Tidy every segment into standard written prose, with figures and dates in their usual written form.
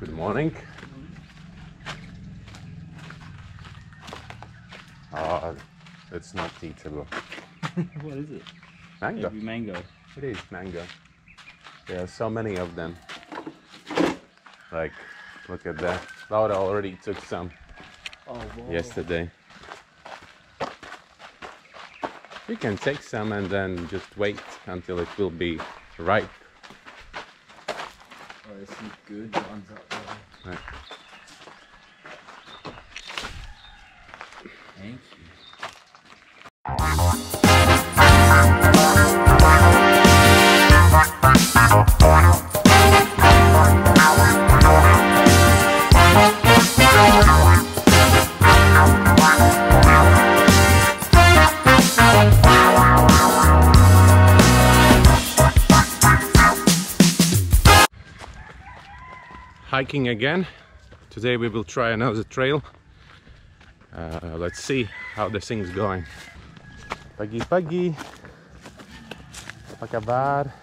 Good morning. It's not eatable. What is it? Mango. Maybe mango. It is mango. There are so many of them. Like, look at that. Laura already took some yesterday. You can take some and then just wait until it will be ripe. Oh, there's some good ones up there. Right. Thank you. Hiking again. Today we will try another trail. Let's see how the thing's going. Pagi. Apa kabar?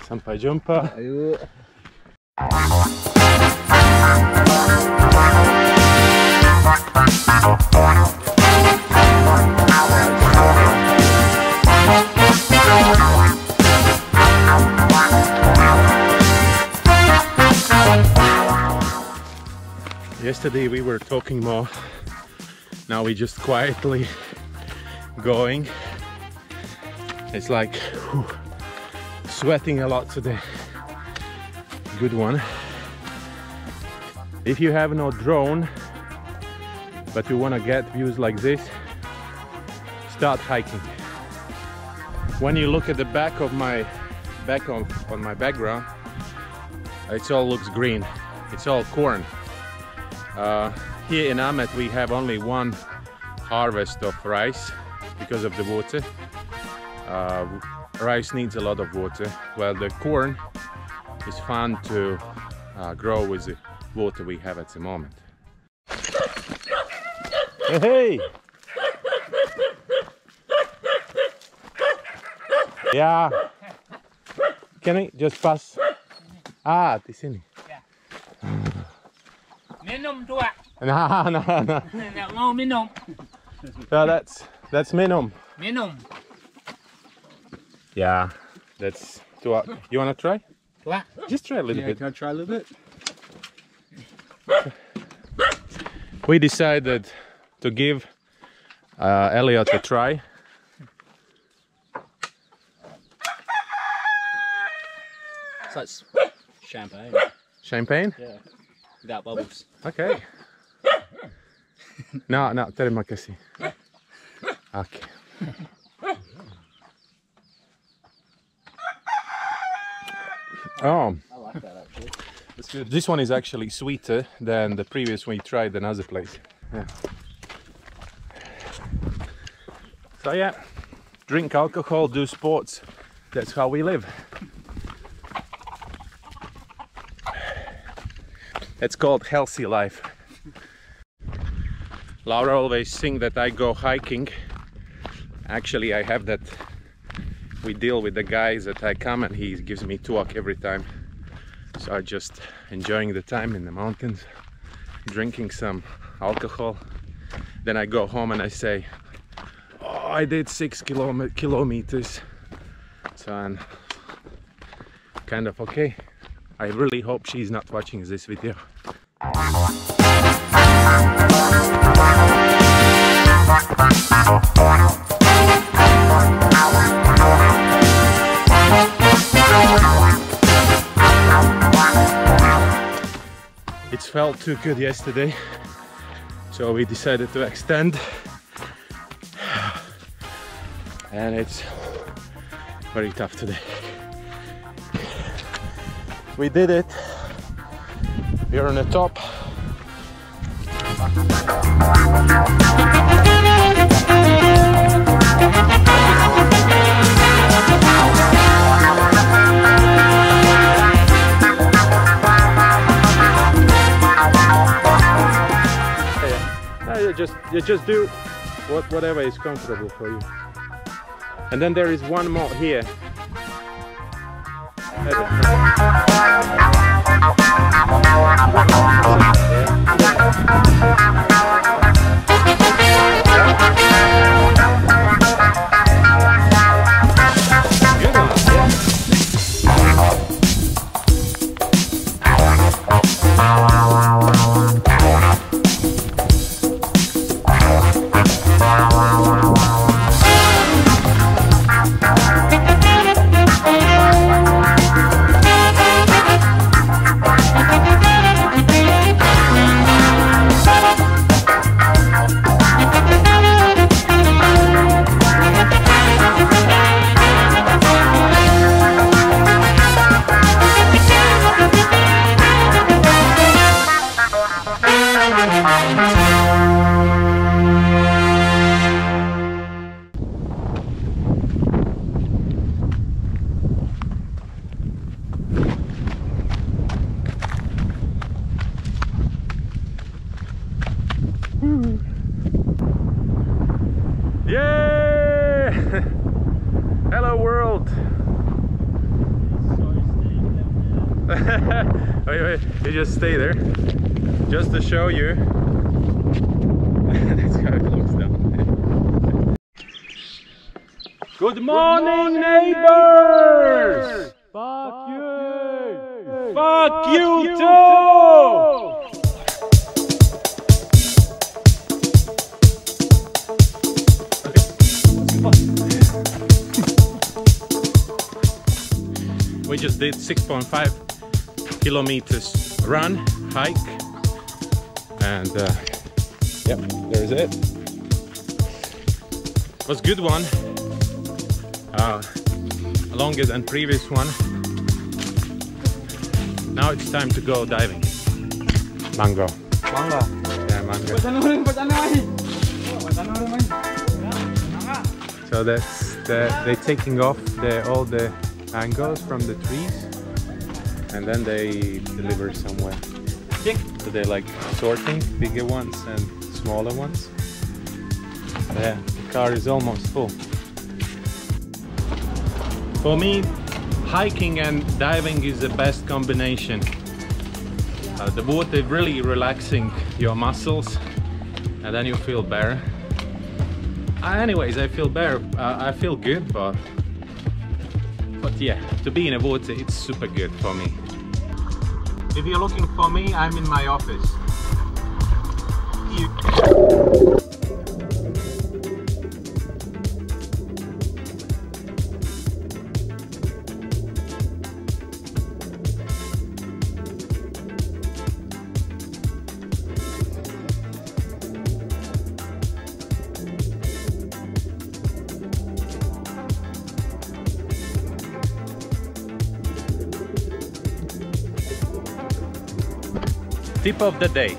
Sampai jumpa. Ayo. Yesterday we were talking more. Now we just quietly going. It's like sweating a lot today. Good one. If you have no drone but you want to get views like this, start hiking. When you look at the back of my on my background, it all looks green. It's all corn. Here in Amet we have only one harvest of rice because of the water. Rice needs a lot of water, while the corn is fun to grow with the water we have at the moment. Hey! Yeah. Can I just pass? Ah, di sini. Minum tua. No. Nggak mau minum. No, that's minimum. Minum. Yeah, that's too. You wanna try? Tua. Just try a little bit. Can I try a little bit? We decided to give Elliot a try. It's like champagne. Champagne? Yeah. Without bubbles. Okay. No, terima kasih. Okay. Oh, I like that actually. that's good. This one is actually sweeter than the previous one we tried another place. Yeah. So yeah, drink alcohol, do sports. That's how we live. It's called healthy life. Laura always thinks that I go hiking. Actually, I have that. We deal with the guys that I come and he gives me talk every time. So I just enjoying the time in the mountains, drinking some alcohol. Then I go home and I say, oh, I did 6 kilometers. So I'm kind of okay. I really hope she's not watching this video. It felt too good yesterday, so we decided to extend, and it's very tough today. We did it. We're on the top. you just do whatever is comfortable for you. And then there is one more here. Yeah! Hello world! Wait, you just stay there. Just to show you. That's how it looks down. Good morning, neighbors! Fuck you! Fuck you too! We just did 6.5 kilometers run, hike, and yep, there's it. It was a good one, longer than previous one. Now it's time to go diving. Mango. Mango. Yeah, mango. So that's they're taking off all the mangoes from the trees, and then they deliver somewhere. So they're like sorting bigger ones and smaller ones. Yeah, the car is almost full. For me, hiking and diving is the best combination. The water really relaxing your muscles, and then you feel better. Anyways, I feel better. I feel good, but yeah, to be in the water, it's super good for me. If you're looking for me, I'm in my office. Tip of the day.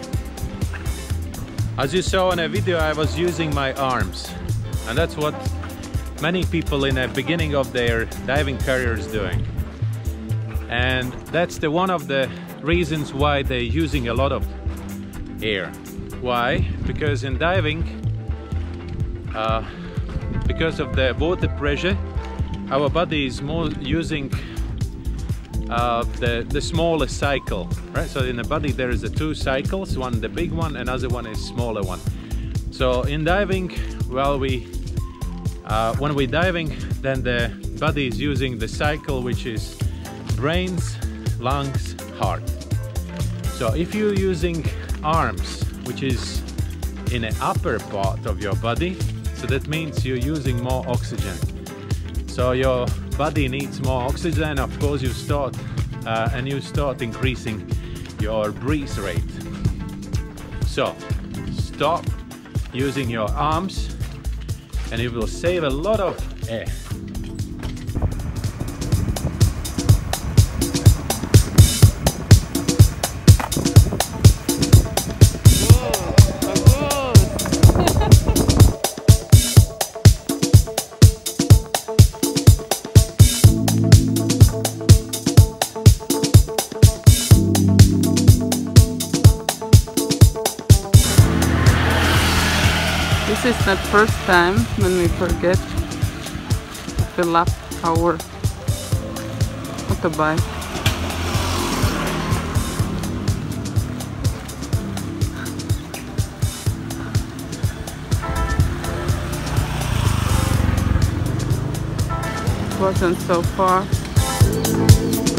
As you saw in a video, I was using my arms, and that's what many people in the beginning of their diving career is doing. And that's one of the reasons why they're using a lot of air. Why? Because in diving, because of the water pressure, our body is more using the smaller cycle, right? So in the body there is two cycles, one the big one, another one is smaller one. So in diving, well, when we're diving, then the body is using the cycle which is brains, lungs, heart. So if you're using arms, which is in the upper part of your body, so that means you're using more oxygen. So your body needs more oxygen. Of course, you start increasing your breath rate. So stop using your arms, and it will save a lot of air. This is the first time when we forget to fill up our motorbike. It wasn't so far.